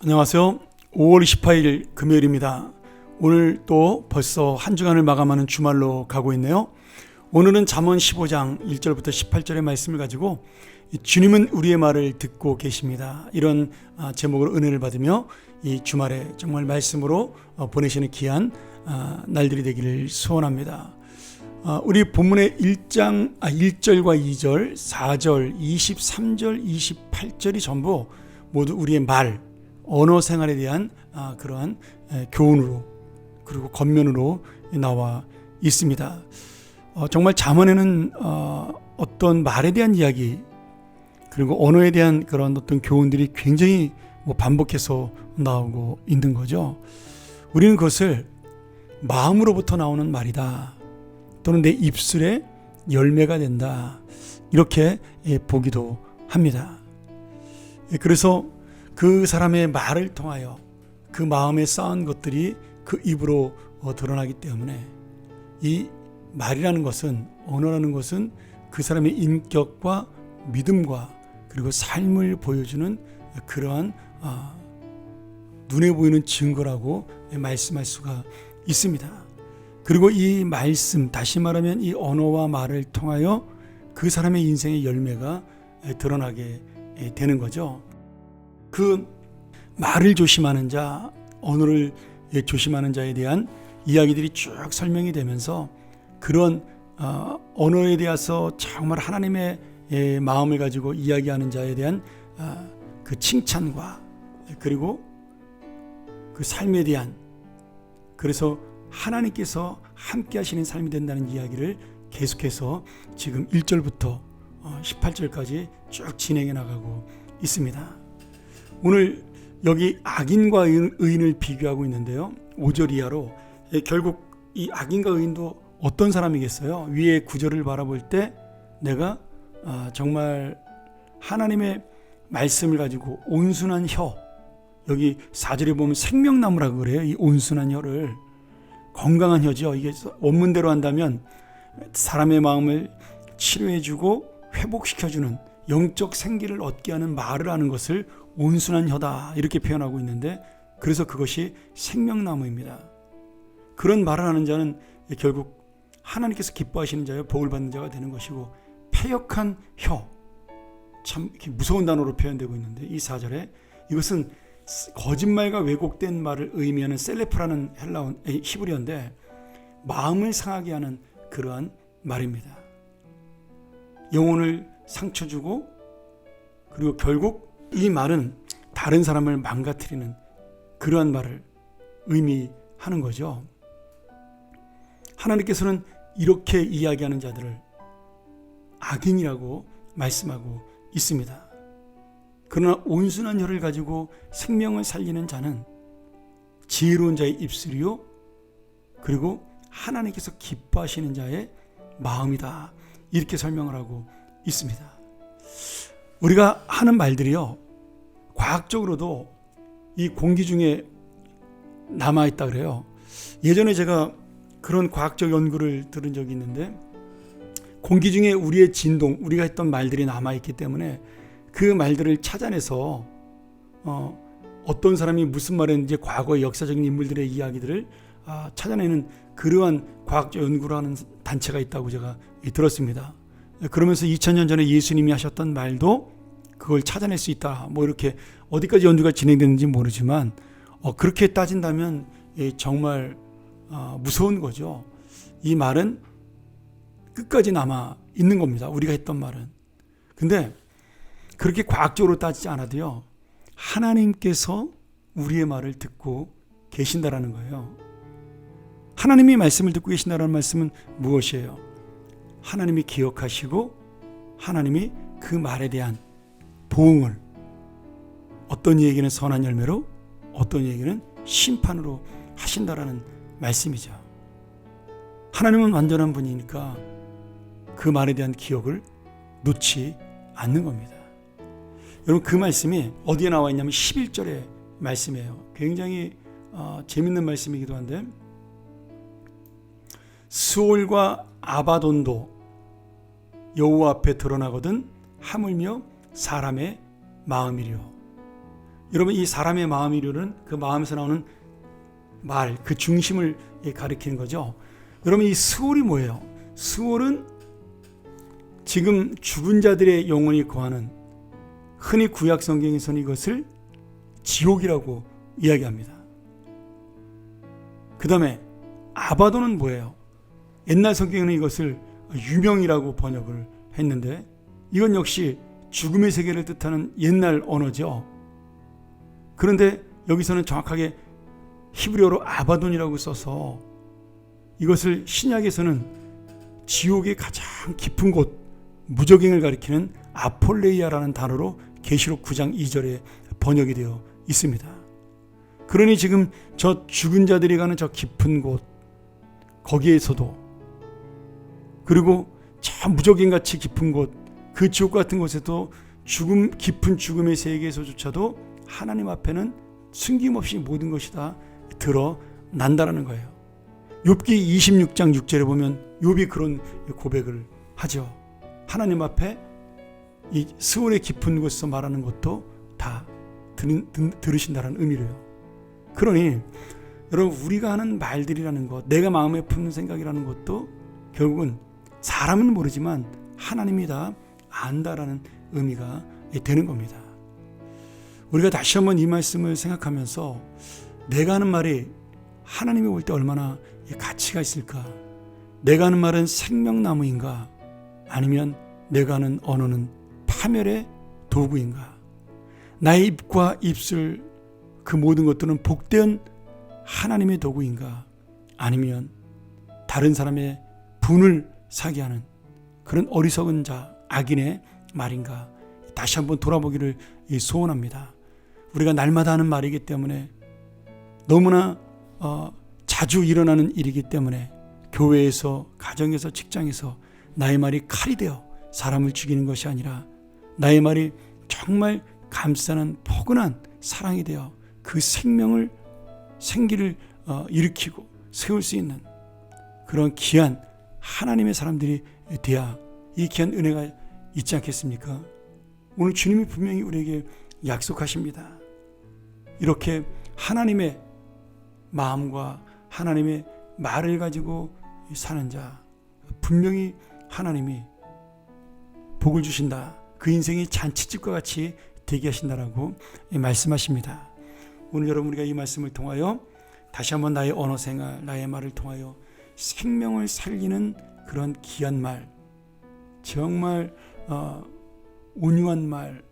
안녕하세요. 5월 28일 금요일입니다. 오늘 또 벌써 한 주간을 마감하는 주말로 가고 있네요. 오늘은 잠언 15장 1절부터 18절의 말씀을 가지고 주님은 우리의 말을 듣고 계십니다. 이런 제목으로 은혜를 받으며 이 주말에 정말 말씀으로 보내시는 귀한 날들이 되기를 소원합니다. 우리 본문의 1절과 2절, 4절, 23절, 28절이 전부 모두 우리의 말, 언어 생활에 대한 그러한 교훈으로 그리고 겉면으로 나와 있습니다. 정말 잠언에는 어떤 말에 대한 이야기 그리고 언어에 대한 그런 어떤 교훈들이 굉장히 반복해서 나오고 있는 거죠. 우리는 그것을 마음으로부터 나오는 말이다 또는 내 입술에 열매가 된다 이렇게 보기도 합니다. 그래서 그 사람의 말을 통하여 그 마음에 쌓은 것들이 그 입으로 드러나기 때문에 이 말이라는 것은, 언어라는 것은 그 사람의 인격과 믿음과 그리고 삶을 보여주는 그러한 눈에 보이는 증거라고 말씀할 수가 있습니다. 그리고 이 말씀, 다시 말하면 이 언어와 말을 통하여 그 사람의 인생의 열매가 드러나게 되는 거죠. 그 말을 조심하는 자, 언어를 조심하는 자에 대한 이야기들이 쭉 설명이 되면서 그런 언어에 대해서 정말 하나님의 마음을 가지고 이야기하는 자에 대한 그 칭찬과 그리고 그 삶에 대한, 그래서 하나님께서 함께 하시는 삶이 된다는 이야기를 계속해서 지금 1절부터 18절까지 쭉 진행해 나가고 있습니다. 오늘 여기 악인과 의인을 비교하고 있는데요. 5절 이하로 결국 이 악인과 의인도 어떤 사람이겠어요? 위에 9절을 바라볼 때 내가 정말 하나님의 말씀을 가지고 온순한 혀, 여기 4절에 보면 생명나무라고 그래요. 이 온순한 혀를, 건강한 혀죠. 이게 원문대로 한다면 사람의 마음을 치료해주고 회복시켜주는 영적 생기를 얻게 하는 말을 하는 것을 온순한 혀다 이렇게 표현하고 있는데, 그래서 그것이 생명나무입니다. 그런 말을 하는 자는 결국 하나님께서 기뻐하시는 자여 복을 받는 자가 되는 것이고, 패역한 혀, 참 이렇게 무서운 단어로 표현되고 있는데 이 4절에 이것은 거짓말과 왜곡된 말을 의미하는 셀레프라는 히브리어인데 마음을 상하게 하는 그러한 말입니다. 영혼을 상처 주고, 그리고 결국 이 말은 다른 사람을 망가뜨리는 그러한 말을 의미하는 거죠. 하나님께서는 이렇게 이야기하는 자들을 악인이라고 말씀하고 있습니다. 그러나 온순한 혀를 가지고 생명을 살리는 자는 지혜로운 자의 입술이요 그리고 하나님께서 기뻐하시는 자의 마음이다 이렇게 설명을 하고 있습니다. 우리가 하는 말들이요, 과학적으로도 이 공기 중에 남아있다 그래요. 예전에 제가 그런 과학적 연구를 들은 적이 있는데, 공기 중에 우리의 진동, 우리가 했던 말들이 남아있기 때문에 그 말들을 찾아내서 어떤 사람이 무슨 말을 했는지 과거의 역사적인 인물들의 이야기들을 찾아내는 그러한 과학적 연구를 하는 단체가 있다고 제가 들었습니다. 그러면서 2000년 전에 예수님이 하셨던 말도 그걸 찾아낼 수 있다. 이렇게 어디까지 연구가 진행되는지 모르지만 그렇게 따진다면 정말 무서운 거죠. 이 말은 끝까지 남아 있는 겁니다. 우리가 했던 말은. 근데 그렇게 과학적으로 따지지 않아도요, 하나님께서 우리의 말을 듣고 계신다라는 거예요. 하나님이 말씀을 듣고 계신다라는 말씀은 무엇이에요? 하나님이 기억하시고 하나님이 그 말에 대한 보응을, 어떤 이에게는 선한 열매로 어떤 이에게는 심판으로 하신다라는 말씀이죠. 하나님은 완전한 분이니까 그 말에 대한 기억을 놓지 않는 겁니다. 여러분, 그 말씀이 어디에 나와 있냐면 11절의 말씀이에요. 굉장히 재밌는 말씀이기도 한데, 스올과 아바돈도 여호와 앞에 드러나거든 하물며 사람의 마음이려. 여러분, 이 사람의 마음이료는 그 마음에서 나오는 말, 그 중심을 가리키는 거죠. 여러분, 이 스올이 뭐예요? 스올은 지금 죽은 자들의 영혼이 거하는, 흔히 구약 성경에서는 이것을 지옥이라고 이야기합니다. 그 다음에 아바돈은 뭐예요? 옛날 성경에는 이것을 유명이라고 번역을 했는데, 이건 역시 죽음의 세계를 뜻하는 옛날 언어죠. 그런데 여기서는 정확하게 히브리어로 아바돈이라고 써서 이것을 신약에서는 지옥의 가장 깊은 곳, 무저갱을 가리키는 아폴레이아라는 단어로 계시록 9장 2절에 번역이 되어 있습니다. 그러니 지금 저 죽은 자들이 가는 저 깊은 곳, 거기에서도, 그리고 저 무저갱같이 깊은 곳, 그 지옥 같은 곳에도 깊은 죽음의 세계에서조차도 하나님 앞에는 숨김없이 모든 것이 다 드러난다라는 거예요. 욥기 26장 6절에 보면 욥이 그런 고백을 하죠. 하나님 앞에 이 스올의 깊은 곳에서 말하는 것도 다 들으신다는 의미로요. 그러니 여러분, 우리가 하는 말들이라는 것, 내가 마음에 품는 생각이라는 것도 결국은 사람은 모르지만 하나님이 다 안다라는 의미가 되는 겁니다. 우리가 다시 한번 이 말씀을 생각하면서 내가 하는 말이 하나님이 볼 때 얼마나 가치가 있을까? 내가 하는 말은 생명나무인가? 아니면 내가 하는 언어는 파멸의 도구인가? 나의 입과 입술, 그 모든 것들은 복된 하나님의 도구인가? 아니면 다른 사람의 분을 사게 하는 그런 어리석은 자, 악인의 말인가? 다시 한번 돌아보기를 소원합니다. 우리가 날마다 하는 말이기 때문에, 너무나 자주 일어나는 일이기 때문에, 교회에서, 가정에서, 직장에서 나의 말이 칼이 되어 사람을 죽이는 것이 아니라 나의 말이 정말 감싸는 포근한 사랑이 되어 그 생기를 일으키고 세울 수 있는 그런 귀한 하나님의 사람들이 돼야 이 귀한 은혜가 있지 않겠습니까? 오늘 주님이 분명히 우리에게 약속하십니다. 이렇게 하나님의 마음과 하나님의 말을 가지고 사는 자, 분명히 하나님이 복을 주신다. 그 인생이 잔치집과 같이 되게 하신다라고 말씀하십니다. 오늘 여러분, 우리가 이 말씀을 통하여 다시 한번 나의 언어 생활, 나의 말을 통하여 생명을 살리는 그런 귀한 말, 정말 온유한 말,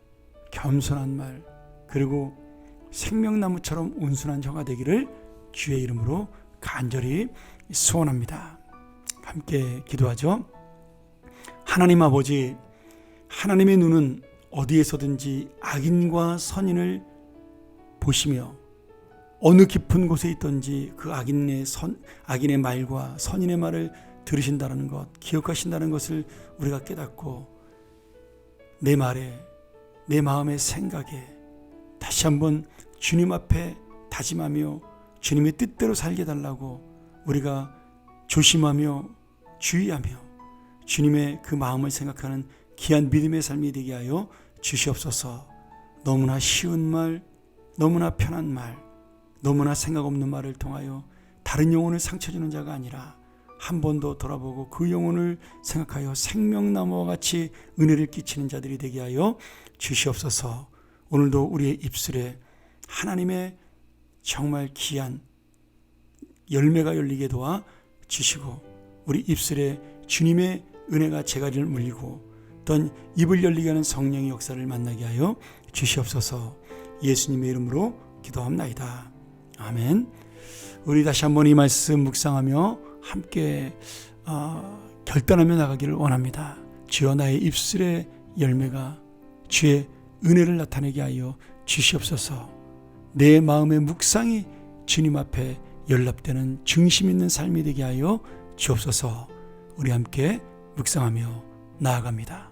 겸손한 말, 그리고 생명나무처럼 온순한 저가 되기를 주의 이름으로 간절히 소원합니다. 함께 기도하죠. 하나님 아버지, 하나님의 눈은 어디에서든지 악인과 선인을 보시며 어느 깊은 곳에 있든지 그 악인의 말과 선인의 말을 들으신다는 것, 기억하신다는 것을 우리가 깨닫고 내 말에, 내 마음의 생각에 다시 한번 주님 앞에 다짐하며 주님의 뜻대로 살게 달라고 우리가 조심하며 주의하며 주님의 그 마음을 생각하는 귀한 믿음의 삶이 되게 하여 주시옵소서. 너무나 쉬운 말, 너무나 편한 말, 너무나 생각 없는 말을 통하여 다른 영혼을 상처 주는 자가 아니라 한 번 더 돌아보고 그 영혼을 생각하여 생명나무와 같이 은혜를 끼치는 자들이 되게 하여 주시옵소서. 오늘도 우리의 입술에 하나님의 정말 귀한 열매가 열리게 도와 주시고, 우리 입술에 주님의 은혜가 제가리를 물리고 어떤 입을 열리게 하는 성령의 역사를 만나게 하여 주시옵소서. 예수님의 이름으로 기도합나이다. 아멘. 우리 다시 한번 이 말씀 묵상하며 함께 결단하며 나가기를 원합니다. 주여, 나의 입술의 열매가 주의 은혜를 나타내게 하여 주시옵소서. 내 마음의 묵상이 주님 앞에 연락되는 중심 있는 삶이 되게 하여 주옵소서. 우리 함께 묵상하며 나아갑니다.